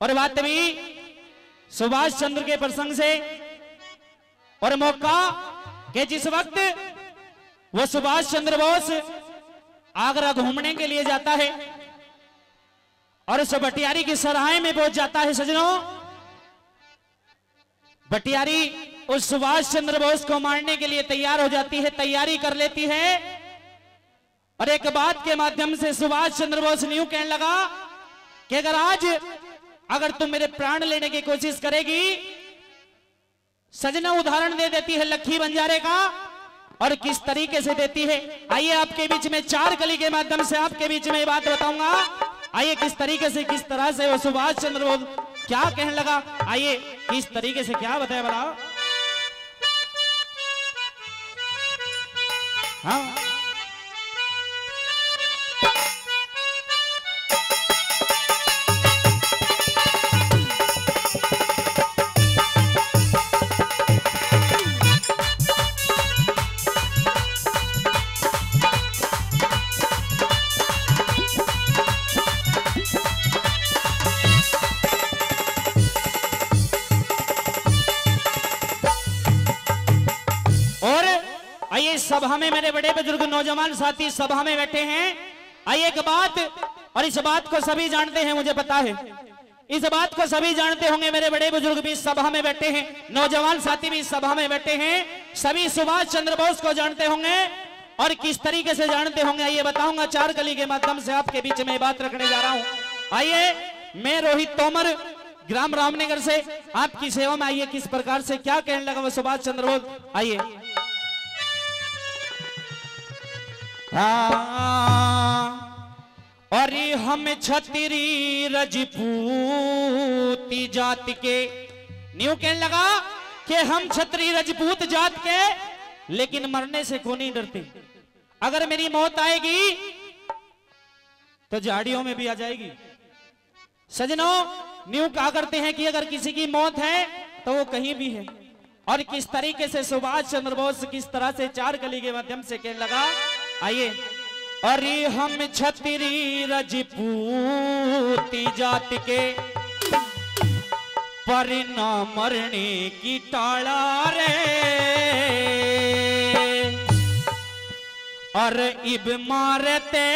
और बात भी सुभाष चंद्र के प्रसंग से और मौका कि जिस वक्त वो सुभाष चंद्र बोस आगरा घूमने के लिए जाता है और उस भटियारी की सराय में पहुंच जाता है। सजनों, भटियारी उस सुभाष चंद्र बोस को मारने के लिए तैयार हो जाती है, तैयारी कर लेती है और एक बात के माध्यम से सुभाष चंद्र बोस न्यू कहने लगा कि अगर तुम मेरे प्राण लेने की कोशिश करेगी, सजना उदाहरण दे देती है लखी बंजारे का और किस तरीके से देती है। आइए आपके बीच में चार कली के माध्यम से आपके बीच में ये बात बताऊंगा। आइए किस तरीके से किस तरह से वो सुभाष चंद्र बोस क्या कहने लगा, आइए किस तरीके से क्या बताया बताओ। हाँ सभा में मेरे बड़े बुजुर्ग नौजवान साथी सभा में बैठे हैं। आइए एक बात, और इस बात को सभी जानते हैं, मुझे पता है इस बात को सभी जानते होंगे। मेरे बड़े बुजुर्ग भी सभा में बैठे हैं, नौजवान साथी भी सभा में बैठे हैं, सभी सुभाष चंद्र बोस को जानते होंगे और किस तरीके से जानते होंगे आइए बताऊंगा। चार कली के माध्यम से आपके बीच में बात रखने जा रहा हूं। आइए मैं रोहित तोमर ग्राम रामनगर से आपकी सेवा में। आइए किस प्रकार से क्या कहने लगा वो सुभाष चंद्र बोस। आइए अरे हम क्षत्रिय रजपूती जाति के, न्यू कहने लगा कि हम क्षत्रिय रजपूत जात के, लेकिन मरने से क्यों नहीं डरते। अगर मेरी मौत आएगी तो झाड़ियों में भी आ जाएगी। सजनों, न्यू कहा करते हैं कि अगर किसी की मौत है तो वो कहीं भी है। और किस तरीके से सुभाष चंद्र बोस किस तरह से चार कली के माध्यम से कहने लगा। आइए, अरे हम क्षत्रिय रजपूती जाति के, पर न मरने की टाला रे, और इब मारते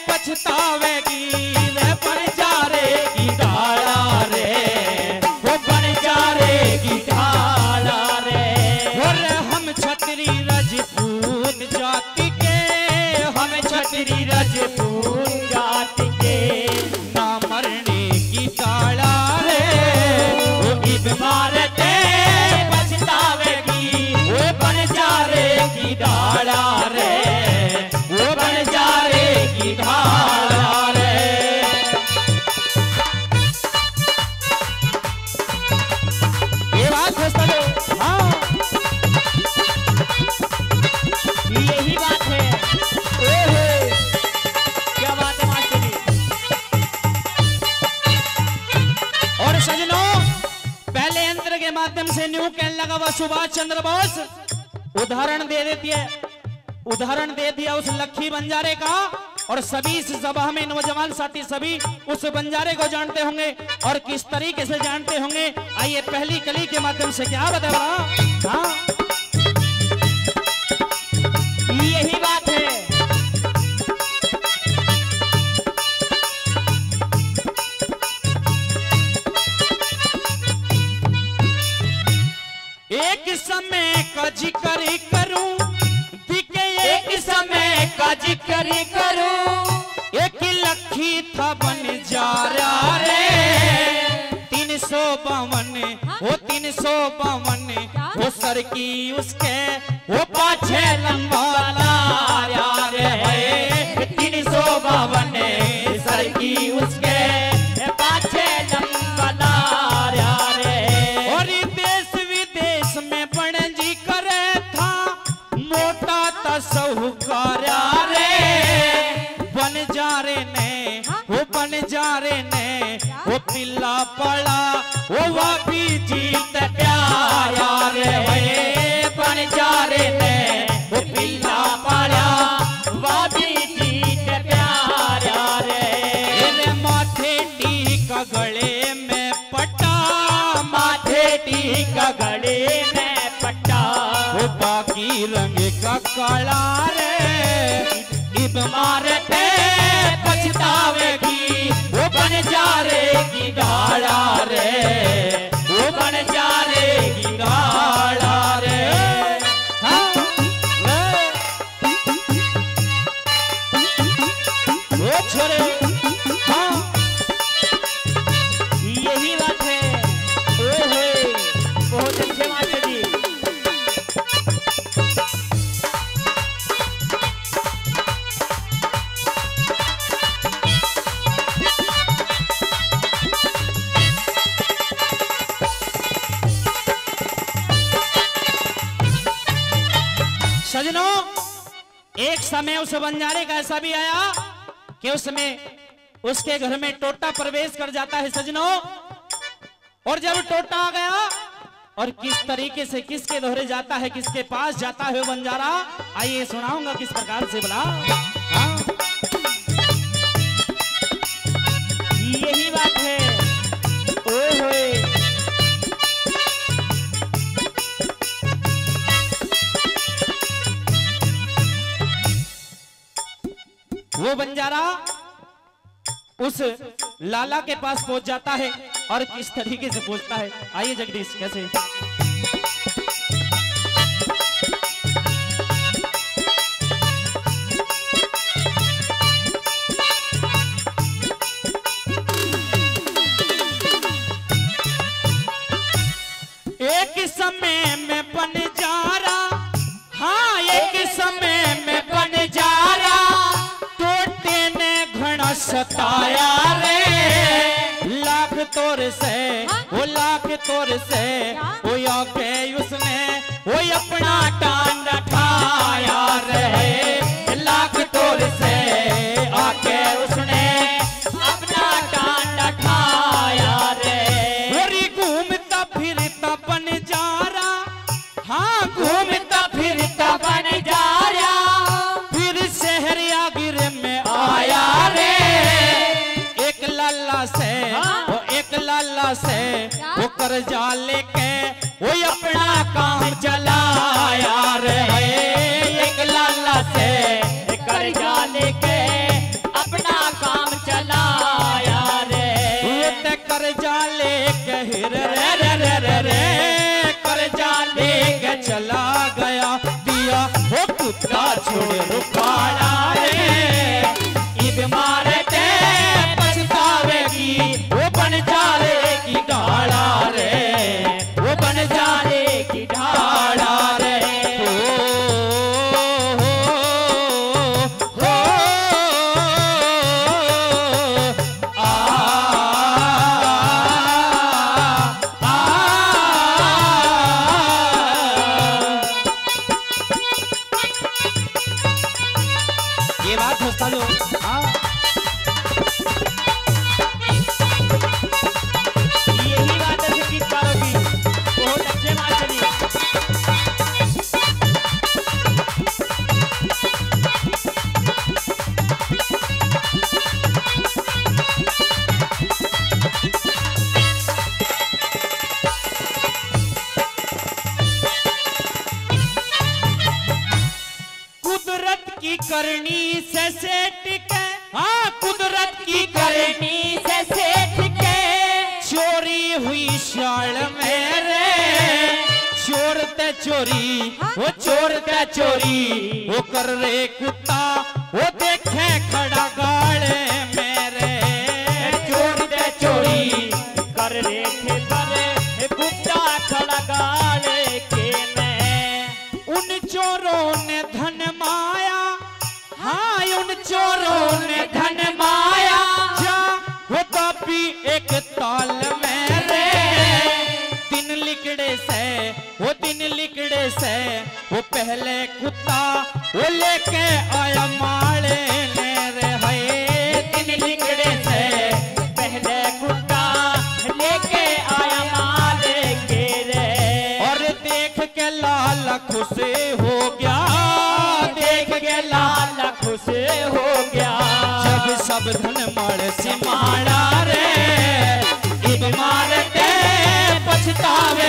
पछतावेगी रे, बन जा रे की डाला रे, वो बन जा रे की डाला रे। और हम क्षत्रिय रजपूत जाति के, हम क्षत्रिय रजपूत जाति के, ना मरने की टाला रे, वो इब मारते पछतावेगी, वो बन जा रे की डाला रे, वो बन जा रे की डाला रे। ये बात सोचता दो, हाँ यही बात है। क्या बात है मास्टर जी। और सजनों, पहले यंत्र के माध्यम से न्यू कहने लगा वह सुभाष चंद्र बोस उदाहरण दे देती है, उदाहरण दे दिया उस लखी बंजारे का। और सभी इस सभा में नौजवान साथी सभी उस बंजारे को जानते होंगे और किस तरीके से जानते होंगे। आइए पहली कली के माध्यम से क्या बताया। हाँ यही बात है। एक समय का जिक्र करूं, दिखे एक समय का जिक्र करूं, एक लखी था बन जा रहा रे, 352 वो 352 वो सर की उसके वो पाछे लंबा यार है, 352 सर की उसके पाछे लंबा यार है। और देश विदेश में बनजी करे था, मोटा था साहूकार रे, बन जा रे ने वो बन जा रे ने वो पिल्ला पड़ा वो भी जीत प्यारा रे, बन जा रे ने वो पिल्ला पड़ा वो भी जीत प्यारा रे। माथे टीका गले बेटी का गले में पट्टा, वो बाकी रंग का काला रे, इब मारते पछतावेगी, वो बन जाएगी गाड़ा रे, वो बन जाएगी गाड़ा रे। हाँ वो छोरे, हाँ यही बात है। ओए बहुत अच्छे मास्टर जी। सजनों, एक समय उस बंजारे का ऐसा भी आया कि उसमें उसके घर में टोटा प्रवेश कर जाता है सजनों। और जब टोटा आ गया और किस तरीके से किसके दोहरे जाता है, किसके पास जाता है वो बंजारा, आइए सुनाऊंगा किस प्रकार से बोला। हाँ? यही बात है। ओए होए वो बंजारा उस लाला के पास पहुंच जाता है और किस तरीके से पहुंचता है, आइए जगदीश कैसे। एक समय में बंजारा, हाँ एक समय में बंजारा टोटे ने घना सताया रे, लाख तोर से वो लाख तोर से वो आके उसने वो अपना टांग ठाया रे, लाख तोर से आके उसने अपना टांग ठाया रे। गोरी घूमता फिरता बंजारा, हाँ घूमता फिरता बंजारा फिर शहरिया गिर में आया रे, एक लाला से वो एक लाला से वो कर्जा लेके वो अपना काम चलाया रे, एक लाला से कर्जा लेके अपना काम चलाया रे, वो ते कर्जा लेके रे रे रे रे रे कर्जा लेके चला गया, दिया वो कुत्ता छोड़ रुकाड़ा रे, इब मारते पछतावेगी, वो बन जाएगी ढाला रे, वो बन जाएगी ढाला रे। हो आ ये बात हंसता जो यही बात है गीतकारों की, बहुत अच्छे मास्टर जी। कुदरत की करनी से सेठ के, हाँ कुदरत की करनी से सेठ के चोरी हुई शाल में रे, चोर ते चोरी वो चोर ते चोरी वो कर रे कुत्ता वो देखे खड़ा गाड़े मेरे, चोर ते चोरी कर रे थे पर कुत्ता खड़ा गाड़े के में। उन चोरों ने धन माया, हाँ उन चोरों ने धन माया जा होता भी एक ताल में रे, दिन लिकड़े से वो दिन लिकड़े से वो पहले कुत्ता वो लेके आया माले ने रे, है दिन लिकड़े से पहले कुत्ता लेके आया माले के रे, और देख के लाला खुश हो गया, देख के लाला खुश हो गया, जब सब धन मड़ से मारा रे, इब मारते पछतावे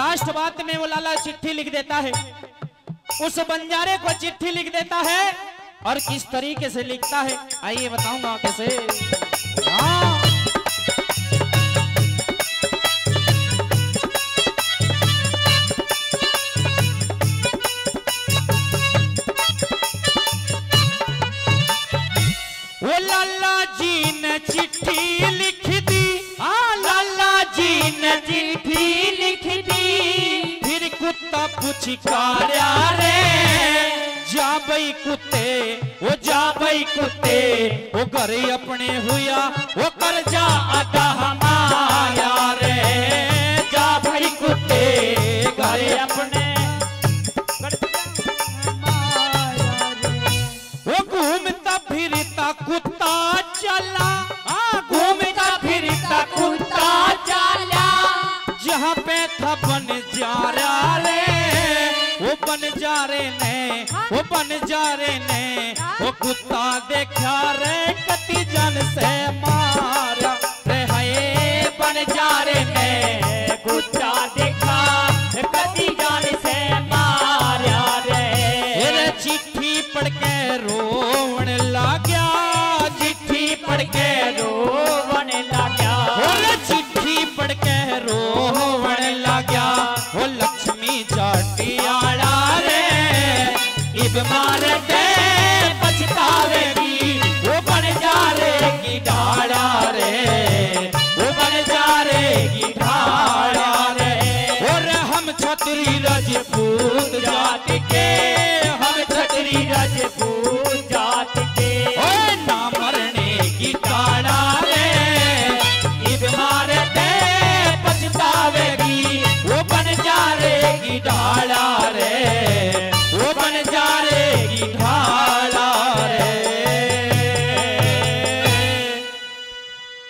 लास्ट बात में वो लाला चिट्ठी लिख देता है, उस बंजारे को चिट्ठी लिख देता है। और किस तरीके से लिखता है आइए बताऊंगा कैसे। हाँ। वो लाला जी ने चिट्ठी लिख दी, हाँ लाला जी ने चिट्ठी लिख दी। फिर कुत्ता पुचकारा रे, जा भाई कुत्ते, वो जा भाई कुत्ते, वो घर अपने हुआ वो कर्जा आधा हमारा रे। जा भाई कुत्ते घर अपने, वो घूमता फिरता कुत्ता चला, घूमता फिरता कुत्ता चला। जहाँ पे था बंजारा रे, वो बंजारे ने, वो बंजारे ने वो कुत्ता देखा रे, कति जन से मारा रे। हाय बंजारे ने